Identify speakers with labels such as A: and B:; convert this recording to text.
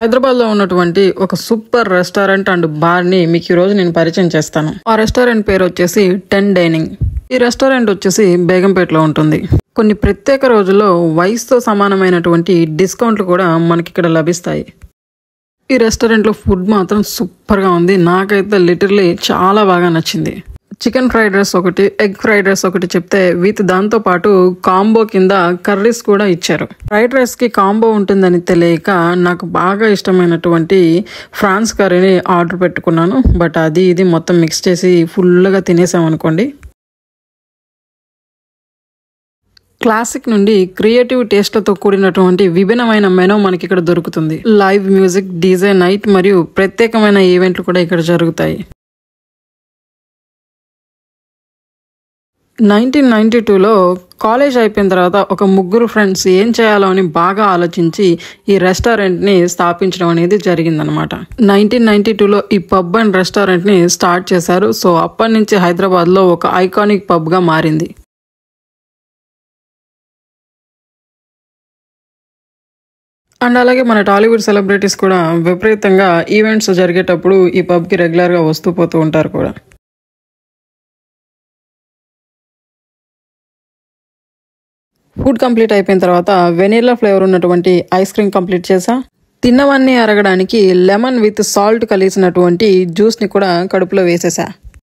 A: హైదరాబాద్ లో ఉన్నటువంటి ఒక సూపర్ రెస్టారెంట్ అండ్ బార్ ని మీకు ఈ రోజు నేను పరిచయం చేస్తాను. ఆ రెస్టారెంట్ పేరు వచ్చేసి 10 డైనింగ్. ఈ రెస్టారెంట్ వచ్చేసి బేగంపేటలో ఉంటుంది. కొన్ని ప్రత్యేక రోజుల్లో వయసుతో సమానమైనటువంటి డిస్కౌంట్లు కూడా మనకి ఇక్కడ లభిస్తాయి. ఈ రెస్టారెంట్లో ఫుడ్ మాత్రం సూపర్గా ఉంది. నాకైతే లిటరలీ చాలా బాగా నచ్చింది. చికెన్ ఫ్రైడ్ రైస్ ఒకటి, ఎగ్ ఫ్రైడ్ రైస్ ఒకటి చెప్తే విత్ దాంతో పాటు కాంబో కింద కర్రీస్ కూడా ఇచ్చారు. ఫ్రైడ్ రైస్ కి కాంబో ఉంటుందని తెలియక నాకు బాగా ఇష్టమైనటువంటి ఫ్రాన్స్ కర్రీని ఆర్డర్ పెట్టుకున్నాను. బట్ అది ఇది మొత్తం మిక్స్ చేసి ఫుల్గా తినేసామనుకోండి. క్లాసిక్ నుండి క్రియేటివ్ టేస్ట్లతో కూడినటువంటి విభిన్నమైన మెనూ మనకి ఇక్కడ దొరుకుతుంది. లైవ్ మ్యూజిక్, డీజే నైట్ మరియు ప్రత్యేకమైన ఈవెంట్లు కూడా ఇక్కడ జరుగుతాయి. 1992లో కాలేజ్ అయిపోయిన తర్వాత ఒక ముగ్గురు ఫ్రెండ్స్ ఏం చేయాలో అని బాగా ఆలోచించి ఈ రెస్టారెంట్ని స్థాపించడం అనేది జరిగిందనమాట. 1992లో ఈ పబ్ అండ్ రెస్టారెంట్ని స్టార్ట్ చేశారు. సో అప్పటి నుంచి హైదరాబాద్లో ఒక ఐకానిక్ పబ్గా మారింది. అండ్ అలాగే మన టాలీవుడ్ సెలబ్రిటీస్ కూడా విపరీతంగా ఈవెంట్స్ జరిగేటప్పుడు ఈ పబ్కి రెగ్యులర్గా వస్తూ పోతూ ఉంటారు కూడా. ఫుడ్ కంప్లీట్ అయిపోయిన తర్వాత వెనీలా ఫ్లేవర్ ఉన్నటువంటి ఐస్ క్రీమ్ కంప్లీట్ చేసా. తిన్నవన్నీ అరగడానికి లెమన్ విత్ సాల్ట్ కలిసినటువంటి జ్యూస్ని కూడా కడుపులో వేసేసా.